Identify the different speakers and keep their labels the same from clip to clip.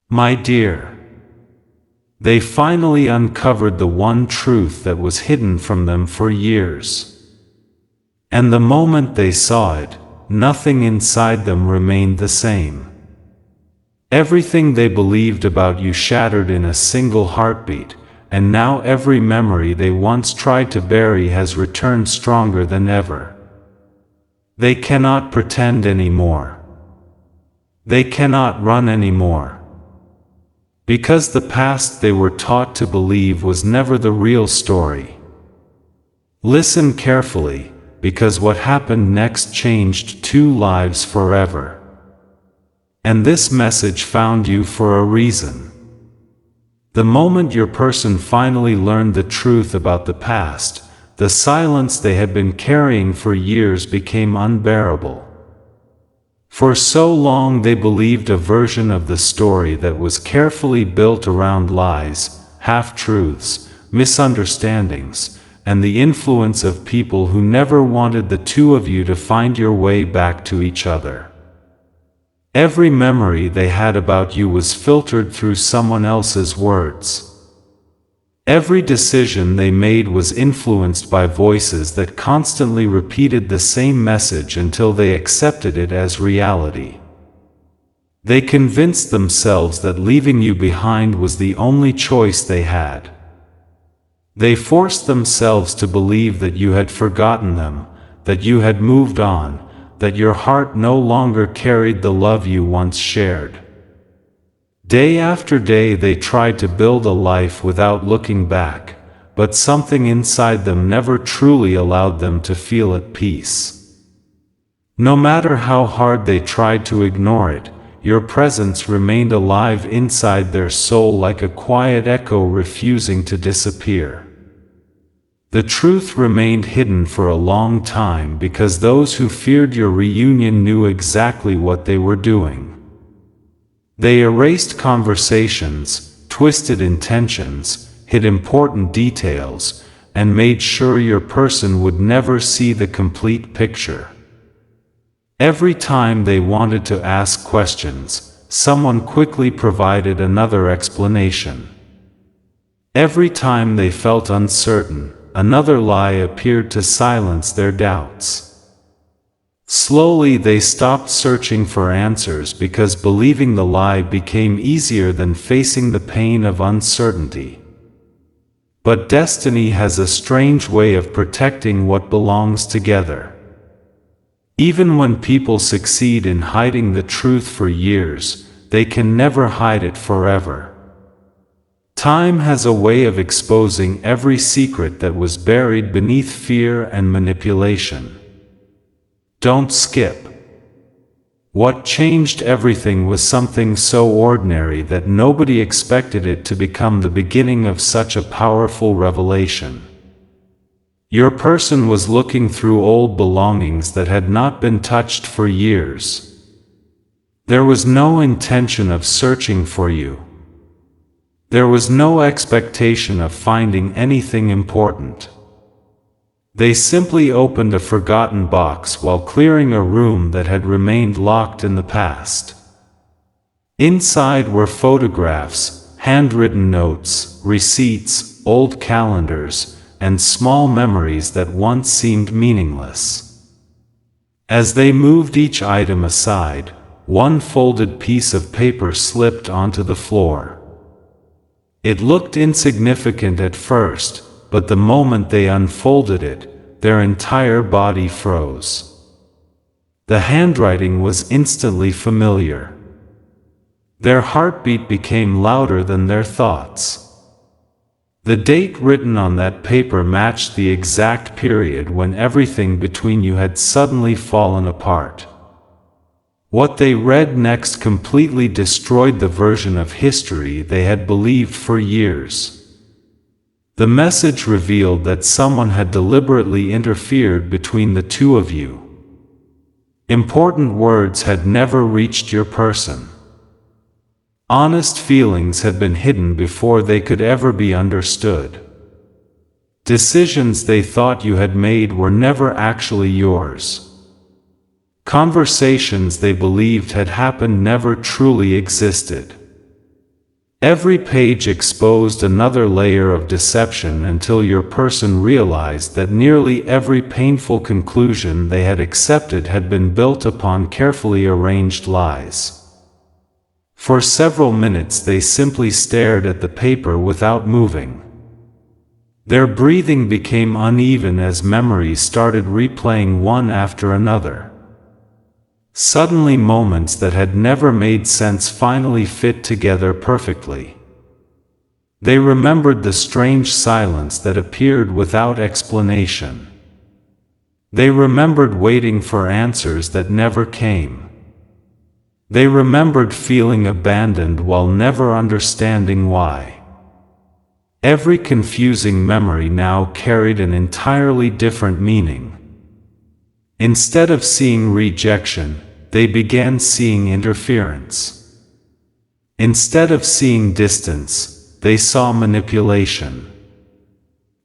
Speaker 1: My dear, they finally uncovered the one truth that was hidden from them for years. And the moment they saw it, nothing inside them remained the same. Everything they believed about you shattered in a single heartbeat, and now every memory they once tried to bury has returned stronger than ever. They cannot pretend anymore. They cannot run anymore. Because the past they were taught to believe was never the real story. Listen carefully, because what happened next changed 2 lives forever. And this message found you for a reason. The moment your person finally learned the truth about the past, the silence they had been carrying for years became unbearable. For so long they believed a version of the story that was carefully built around lies, half-truths, misunderstandings, and the influence of people who never wanted the 2 of you to find your way back to each other. Every memory they had about you was filtered through someone else's words. Every decision they made was influenced by voices that constantly repeated the same message until they accepted it as reality. They convinced themselves that leaving you behind was the only choice they had. They forced themselves to believe that you had forgotten them, that you had moved on, that your heart no longer carried the love you once shared. Day after day they tried to build a life without looking back, but something inside them never truly allowed them to feel at peace. No matter how hard they tried to ignore it, your presence remained alive inside their soul like a quiet echo refusing to disappear. The truth remained hidden for a long time because those who feared your reunion knew exactly what they were doing. They erased conversations, twisted intentions, hid important details, and made sure your person would never see the complete picture. Every time they wanted to ask questions, someone quickly provided another explanation. Every time they felt uncertain, another lie appeared to silence their doubts. Slowly they stopped searching for answers because believing the lie became easier than facing the pain of uncertainty. But destiny has a strange way of protecting what belongs together. Even when people succeed in hiding the truth for years, they can never hide it forever. Time has a way of exposing every secret that was buried beneath fear and manipulation. Don't skip. What changed everything was something so ordinary that nobody expected it to become the beginning of such a powerful revelation. Your person was looking through old belongings that had not been touched for years. There was no intention of searching for you. There was no expectation of finding anything important. They simply opened a forgotten box while clearing a room that had remained locked in the past. Inside were photographs, handwritten notes, receipts, old calendars, and small memories that once seemed meaningless. As they moved each item aside, one folded piece of paper slipped onto the floor. It looked insignificant at first, but the moment they unfolded it, their entire body froze. The handwriting was instantly familiar. Their heartbeat became louder than their thoughts. The date written on that paper matched the exact period when everything between you had suddenly fallen apart. What they read next completely destroyed the version of history they had believed for years. The message revealed that someone had deliberately interfered between the 2 of you. Important words had never reached your person. Honest feelings had been hidden before they could ever be understood. Decisions they thought you had made were never actually yours. Conversations they believed had happened never truly existed. Every page exposed another layer of deception until your person realized that nearly every painful conclusion they had accepted had been built upon carefully arranged lies. For several minutes they simply stared at the paper without moving. Their breathing became uneven as memories started replaying one after another. Suddenly moments that had never made sense finally fit together perfectly. They remembered the strange silence that appeared without explanation. They remembered waiting for answers that never came. They remembered feeling abandoned while never understanding why. Every confusing memory now carried an entirely different meaning. Instead of seeing rejection, they began seeing interference. Instead of seeing distance, they saw manipulation.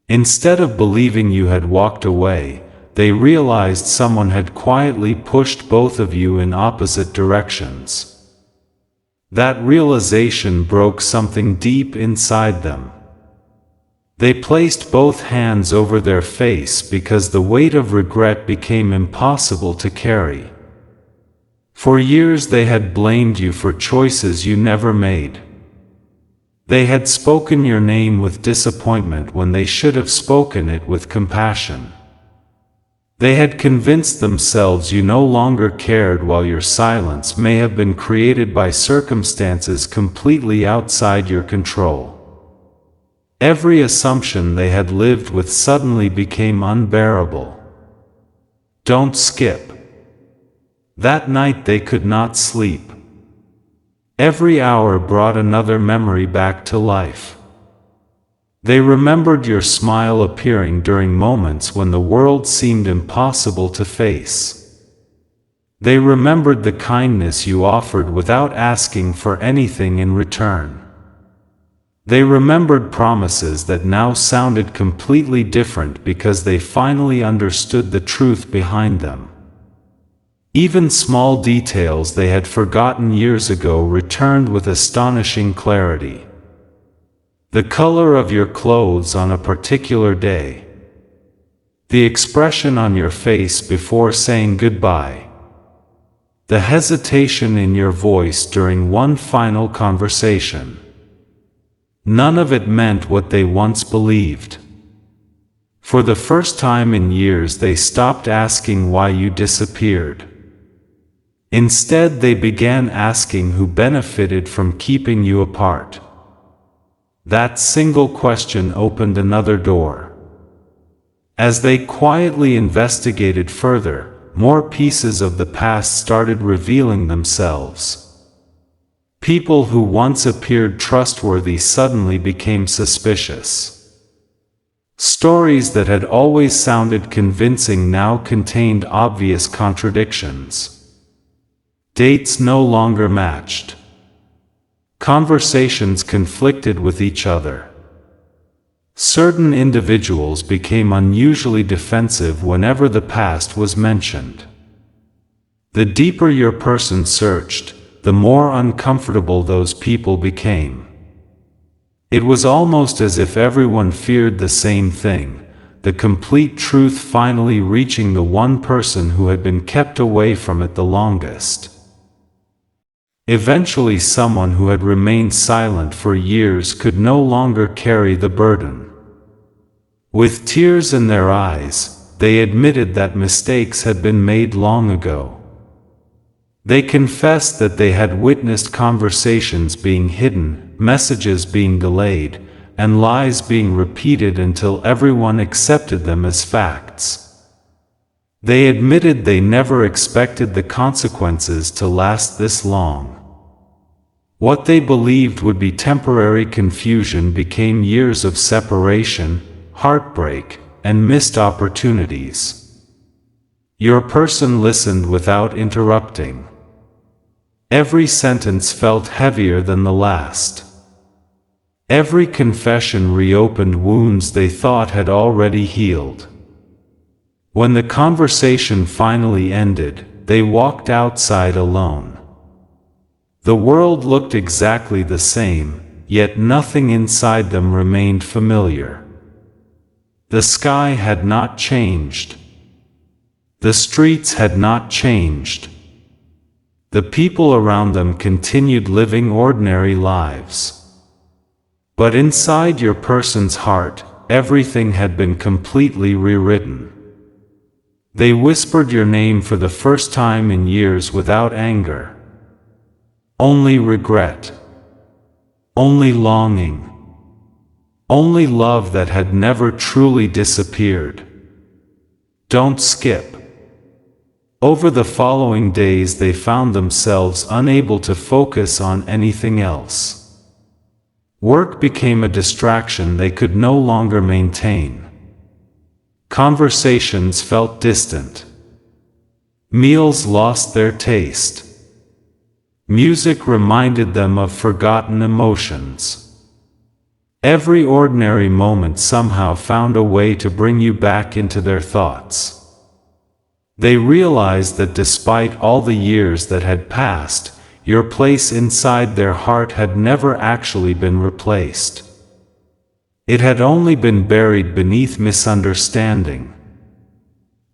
Speaker 1: Instead of believing you had walked away, they realized someone had quietly pushed both of you in opposite directions. That realization broke something deep inside them. They placed both hands over their face because the weight of regret became impossible to carry. For years they had blamed you for choices you never made. They had spoken your name with disappointment when they should have spoken it with compassion. They had convinced themselves you no longer cared while your silence may have been created by circumstances completely outside your control. Every assumption they had lived with suddenly became unbearable. Don't skip. That night they could not sleep. Every hour brought another memory back to life. They remembered your smile appearing during moments when the world seemed impossible to face. They remembered the kindness you offered without asking for anything in return. They remembered promises that now sounded completely different because they finally understood the truth behind them. Even small details they had forgotten years ago returned with astonishing clarity. The color of your clothes on a particular day. The expression on your face before saying goodbye. The hesitation in your voice during one final conversation. None of it meant what they once believed. For the first time in years they stopped asking why you disappeared. Instead they began asking who benefited from keeping you apart. That single question opened another door. As they quietly investigated further, more pieces of the past started revealing themselves. People who once appeared trustworthy suddenly became suspicious. Stories that had always sounded convincing now contained obvious contradictions. Dates no longer matched. Conversations conflicted with each other. Certain individuals became unusually defensive whenever the past was mentioned. The deeper your person searched, the more uncomfortable those people became. It was almost as if everyone feared the same thing, the complete truth finally reaching the one person who had been kept away from it the longest. Eventually someone who had remained silent for years could no longer carry the burden. With tears in their eyes, they admitted that mistakes had been made long ago. They confessed that they had witnessed conversations being hidden, messages being delayed, and lies being repeated until everyone accepted them as facts. They admitted they never expected the consequences to last this long. What they believed would be temporary confusion became years of separation, heartbreak, and missed opportunities. Your person listened without interrupting. Every sentence felt heavier than the last. Every confession reopened wounds they thought had already healed. When the conversation finally ended, they walked outside alone. The world looked exactly the same, yet nothing inside them remained familiar. The sky had not changed. The streets had not changed. The people around them continued living ordinary lives. But inside your person's heart, everything had been completely rewritten. They whispered your name for the first time in years without anger. Only regret. Only longing. Only love that had never truly disappeared. Don't skip. Over the following days they found themselves unable to focus on anything else. Work became a distraction they could no longer maintain. Conversations felt distant. Meals lost their taste. Music reminded them of forgotten emotions. Every ordinary moment somehow found a way to bring you back into their thoughts. They realized that despite all the years that had passed, your place inside their heart had never actually been replaced. It had only been buried beneath misunderstanding.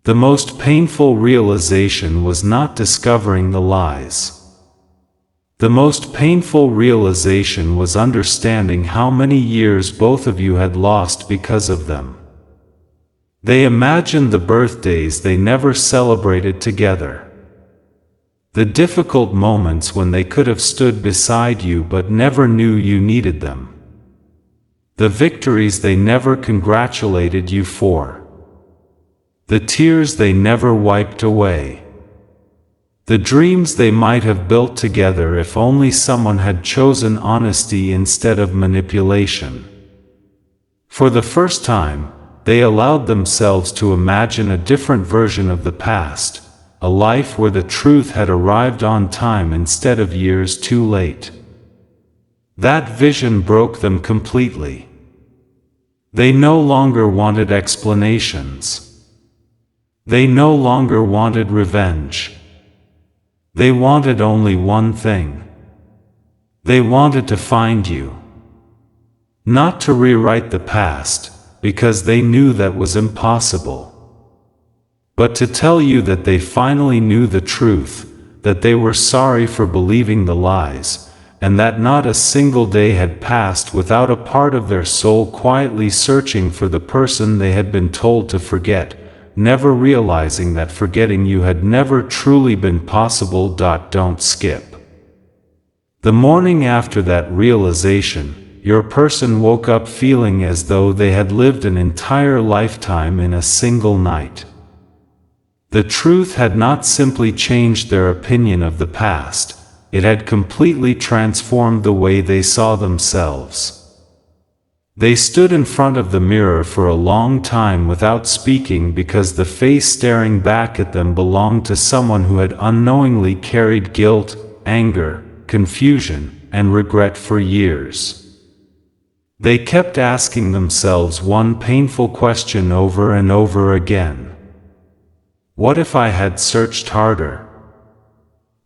Speaker 1: The most painful realization was not discovering the lies. The most painful realization was understanding how many years both of you had lost because of them. They imagined the birthdays they never celebrated together. The difficult moments when they could have stood beside you but never knew you needed them. The victories they never congratulated you for. The tears they never wiped away. The dreams they might have built together if only someone had chosen honesty instead of manipulation. For the first time, they allowed themselves to imagine a different version of the past, a life where the truth had arrived on time instead of years too late. That vision broke them completely. They no longer wanted explanations. They no longer wanted revenge. They wanted only one thing. They wanted to find you. Not to rewrite the past, because they knew that was impossible. But to tell you that they finally knew the truth, that they were sorry for believing the lies, and that not a single day had passed without a part of their soul quietly searching for the person they had been told to forget, never realizing that forgetting you had never truly been possible. Don't skip. The morning after that realization, your person woke up feeling as though they had lived an entire lifetime in a single night. The truth had not simply changed their opinion of the past, it had completely transformed the way they saw themselves. They stood in front of the mirror for a long time without speaking because the face staring back at them belonged to someone who had unknowingly carried guilt, anger, confusion, and regret for years. They kept asking themselves one painful question over and over again. What if I had searched harder?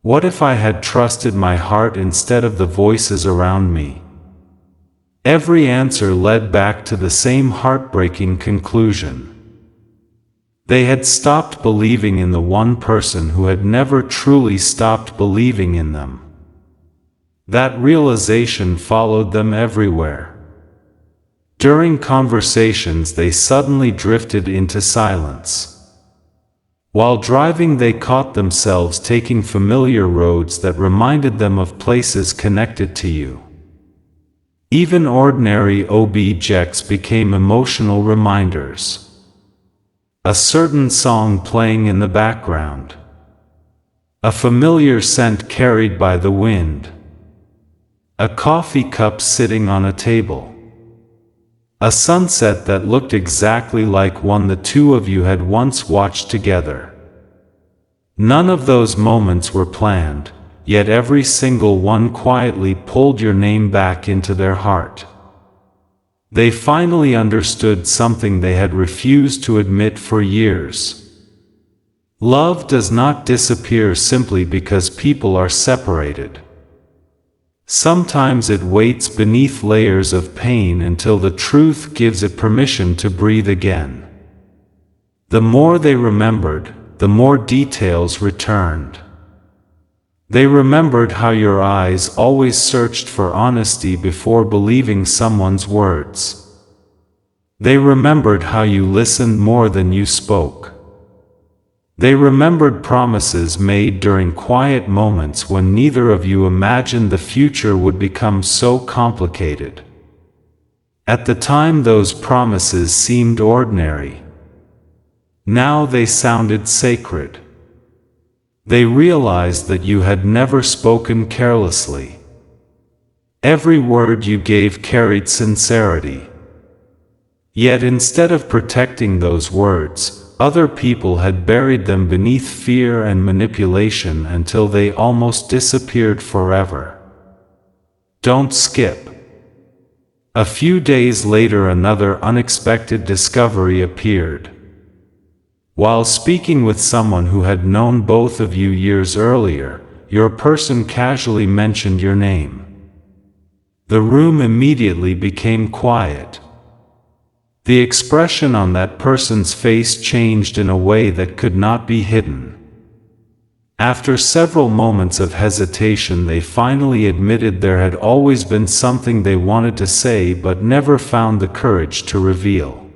Speaker 1: What if I had trusted my heart instead of the voices around me? Every answer led back to the same heartbreaking conclusion. They had stopped believing in the one person who had never truly stopped believing in them. That realization followed them everywhere. During conversations they suddenly drifted into silence. While driving they caught themselves taking familiar roads that reminded them of places connected to you. Even ordinary objects became emotional reminders. A certain song playing in the background. A familiar scent carried by the wind. A coffee cup sitting on a table. A sunset that looked exactly like one the two of you had once watched together. None of those moments were planned, yet every single one quietly pulled your name back into their heart. They finally understood something they had refused to admit for years. Love does not disappear simply because people are separated. Sometimes it waits beneath layers of pain until the truth gives it permission to breathe again. The more they remembered, the more details returned. They remembered how your eyes always searched for honesty before believing someone's words. They remembered how you listened more than you spoke. They remembered promises made during quiet moments when neither of you imagined the future would become so complicated. At the time, those promises seemed ordinary. Now they sounded sacred. They realized that you had never spoken carelessly. Every word you gave carried sincerity. Yet instead of protecting those words, other people had buried them beneath fear and manipulation until they almost disappeared forever. Don't skip. A few days later, another unexpected discovery appeared. While speaking with someone who had known both of you years earlier, your person casually mentioned your name. The room immediately became quiet. The expression on that person's face changed in a way that could not be hidden. After several moments of hesitation, they finally admitted there had always been something they wanted to say but never found the courage to reveal.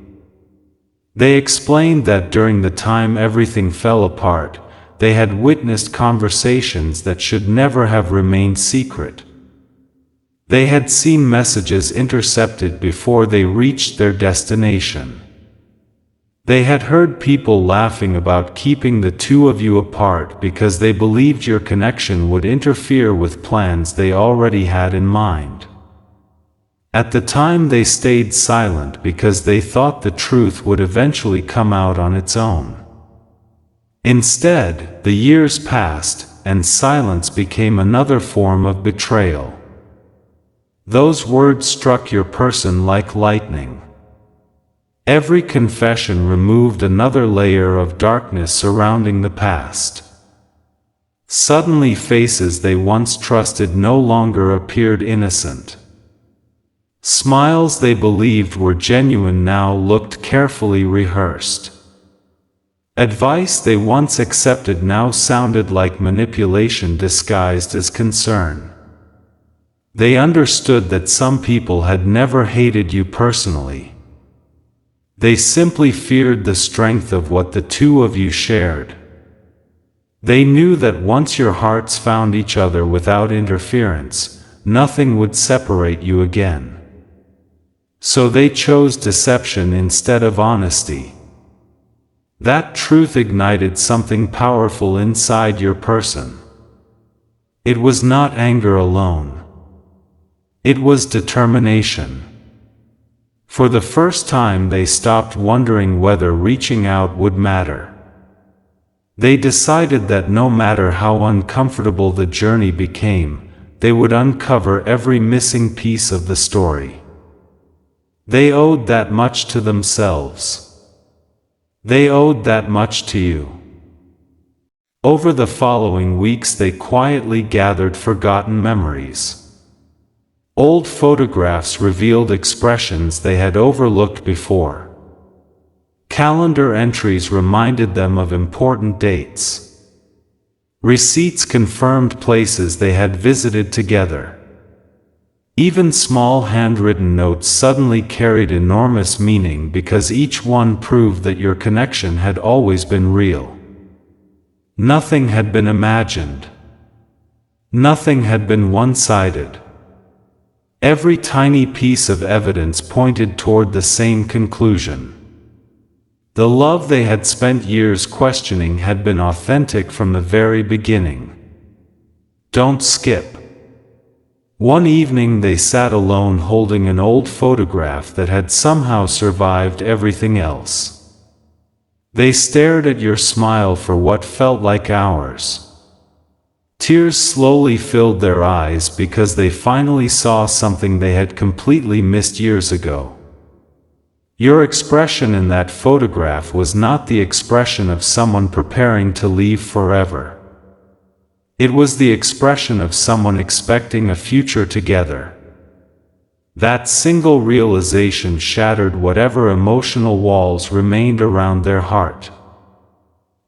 Speaker 1: They explained that during the time everything fell apart, they had witnessed conversations that should never have remained secret. They had seen messages intercepted before they reached their destination. They had heard people laughing about keeping the two of you apart because they believed your connection would interfere with plans they already had in mind. At the time, they stayed silent because they thought the truth would eventually come out on its own. Instead, the years passed, and silence became another form of betrayal. Those words struck your person like lightning. Every confession removed another layer of darkness surrounding the past. Suddenly, faces they once trusted no longer appeared innocent. Smiles they believed were genuine now looked carefully rehearsed. Advice they once accepted now sounded like manipulation disguised as concern. They understood that some people had never hated you personally. They simply feared the strength of what the two of you shared. They knew that once your hearts found each other without interference, nothing would separate you again. So they chose deception instead of honesty. That truth ignited something powerful inside your person. It was not anger alone. It was determination. For the first time, they stopped wondering whether reaching out would matter. They decided that no matter how uncomfortable the journey became, they would uncover every missing piece of the story. They owed that much to themselves. They owed that much to you. Over the following weeks, they quietly gathered forgotten memories. Old photographs revealed expressions they had overlooked before. Calendar entries reminded them of important dates. Receipts confirmed places they had visited together. Even small handwritten notes suddenly carried enormous meaning because each one proved that your connection had always been real. Nothing had been imagined. Nothing had been one-sided. Every tiny piece of evidence pointed toward the same conclusion. The love they had spent years questioning had been authentic from the very beginning. Don't skip. One evening, they sat alone holding an old photograph that had somehow survived everything else. They stared at your smile for what felt like hours. Tears slowly filled their eyes because they finally saw something they had completely missed years ago. Your expression in that photograph was not the expression of someone preparing to leave forever. It was the expression of someone expecting a future together. That single realization shattered whatever emotional walls remained around their heart.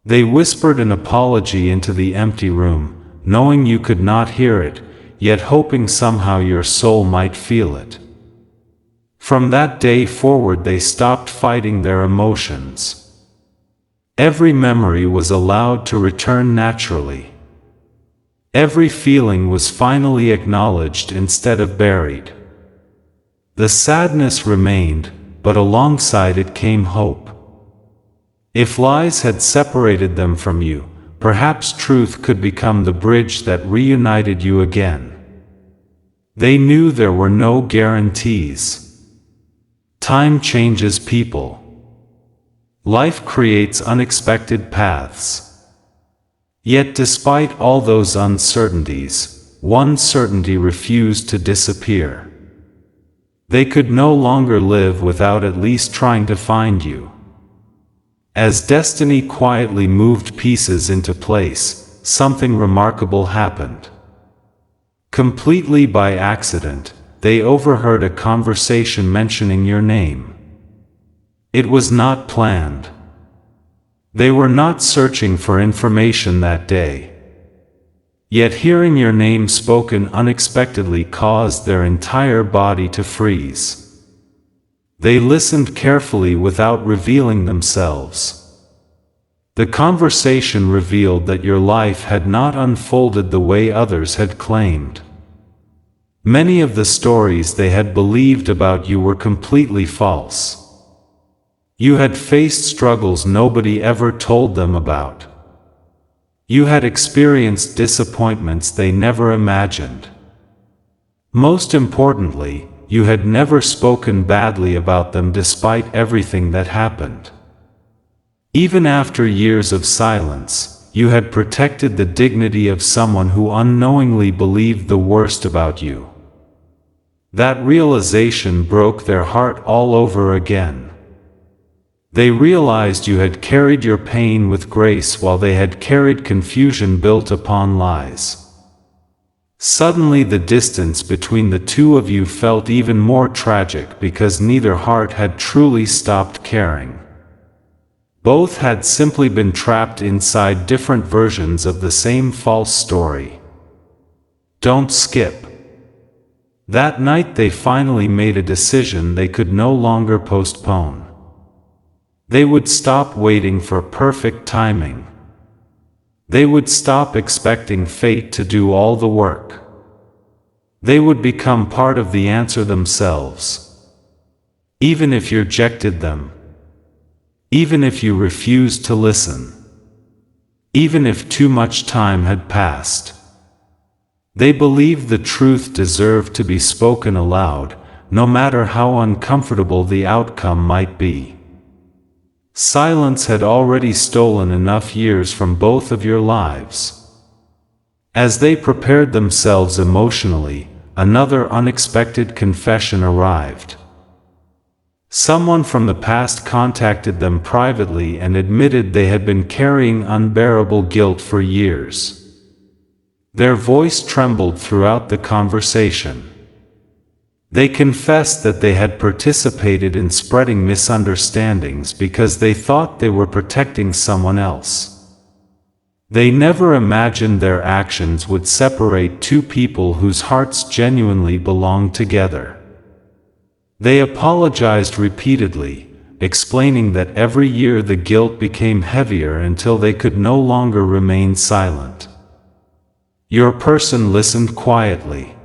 Speaker 1: They whispered an apology into the empty room, knowing you could not hear it, yet hoping somehow your soul might feel it. From that day forward they stopped fighting their emotions. Every memory was allowed to return naturally. Every feeling was finally acknowledged instead of buried. The sadness remained, but alongside it came hope. If lies had separated them from you, perhaps truth could become the bridge that reunited you again. They knew there were no guarantees. Time changes people. Life creates unexpected paths. Yet despite all those uncertainties, one certainty refused to disappear. They could no longer live without at least trying to find you. As destiny quietly moved pieces into place, something remarkable happened. Completely by accident, they overheard a conversation mentioning your name. It was not planned. They were not searching for information that day. Yet hearing your name spoken unexpectedly caused their entire body to freeze. They listened carefully without revealing themselves. The conversation revealed that your life had not unfolded the way others had claimed. Many of the stories they had believed about you were completely false. You had faced struggles nobody ever told them about. You had experienced disappointments they never imagined. Most importantly, you had never spoken badly about them despite everything that happened. Even after years of silence, you had protected the dignity of someone who unknowingly believed the worst about you. That realization broke their heart all over again. They realized you had carried your pain with grace while they had carried confusion built upon lies. Suddenly the distance between the two of you felt even more tragic because neither heart had truly stopped caring. Both had simply been trapped inside different versions of the same false story. Don't skip. That night they finally made a decision they could no longer postpone. They would stop waiting for perfect timing. They would stop expecting fate to do all the work. They would become part of the answer themselves. Even if you rejected them. Even if you refused to listen. Even if too much time had passed. They believed the truth deserved to be spoken aloud, no matter how uncomfortable the outcome might be. Silence had already stolen enough years from both of your lives. As they prepared themselves emotionally, another unexpected confession arrived. Someone from the past contacted them privately and admitted they had been carrying unbearable guilt for years. Their voice trembled throughout the conversation. They confessed that they had participated in spreading misunderstandings because they thought they were protecting someone else. They never imagined their actions would separate two people whose hearts genuinely belonged together. They apologized repeatedly, explaining that every year the guilt became heavier until they could no longer remain silent. Your person listened quietly.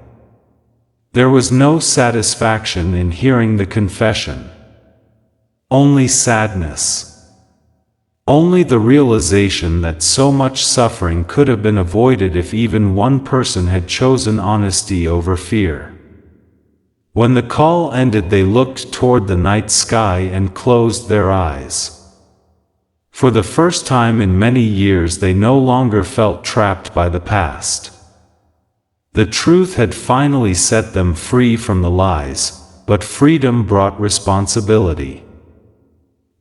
Speaker 1: There was no satisfaction in hearing the confession. Only sadness. Only the realization that so much suffering could have been avoided if even one person had chosen honesty over fear. When the call ended, they looked toward the night sky and closed their eyes. For the first time in many years, they no longer felt trapped by the past. The truth had finally set them free from the lies, but freedom brought responsibility.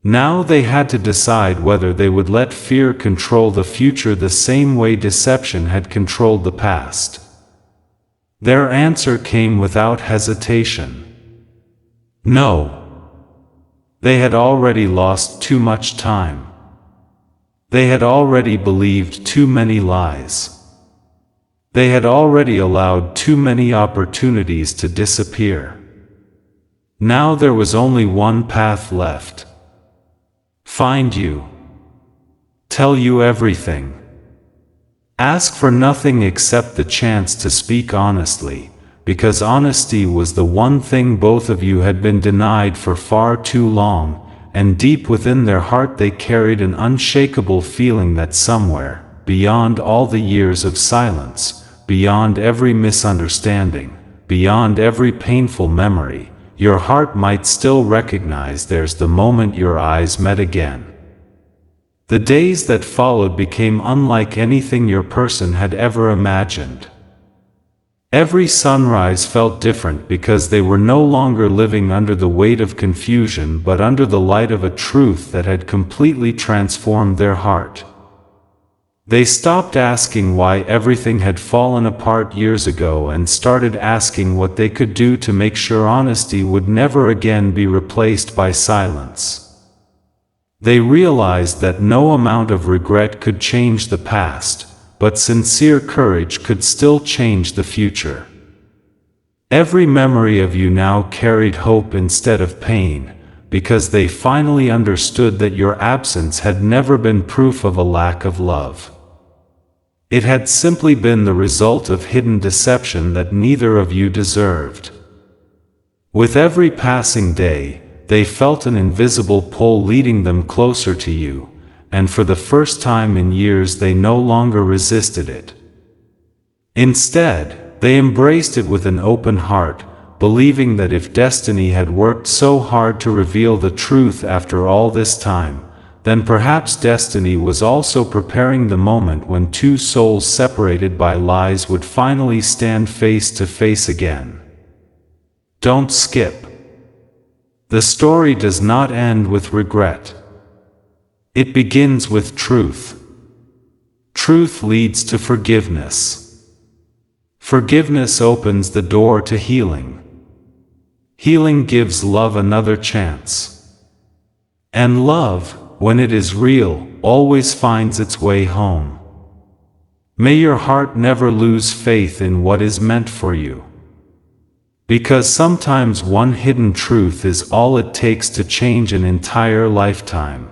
Speaker 1: Now they had to decide whether they would let fear control the future the same way deception had controlled the past. Their answer came without hesitation. No. They had already lost too much time. They had already believed too many lies. They had already allowed too many opportunities to disappear. Now there was only one path left. Find you. Tell you everything. Ask for nothing except the chance to speak honestly, because honesty was the one thing both of you had been denied for far too long, and deep within their heart they carried an unshakable feeling that somewhere, beyond all the years of silence, beyond every misunderstanding, beyond every painful memory, your heart might still recognize there's the moment your eyes met again. The days that followed became unlike anything your person had ever imagined. Every sunrise felt different because they were no longer living under the weight of confusion but under the light of a truth that had completely transformed their heart. They stopped asking why everything had fallen apart years ago and started asking what they could do to make sure honesty would never again be replaced by silence. They realized that no amount of regret could change the past, but sincere courage could still change the future. Every memory of you now carried hope instead of pain, because they finally understood that your absence had never been proof of a lack of love. It had simply been the result of hidden deception that neither of you deserved. With every passing day, they felt an invisible pull leading them closer to you, and for the first time in years they no longer resisted it. Instead, they embraced it with an open heart, believing that if destiny had worked so hard to reveal the truth after all this time, then perhaps destiny was also preparing the moment when two souls separated by lies would finally stand face to face again. Don't skip. The story does not end with regret. It begins with truth. Truth leads to forgiveness. Forgiveness opens the door to healing. Healing gives love another chance. And love, when it is real, always finds its way home. May your heart never lose faith in what is meant for you. Because sometimes one hidden truth is all it takes to change an entire lifetime.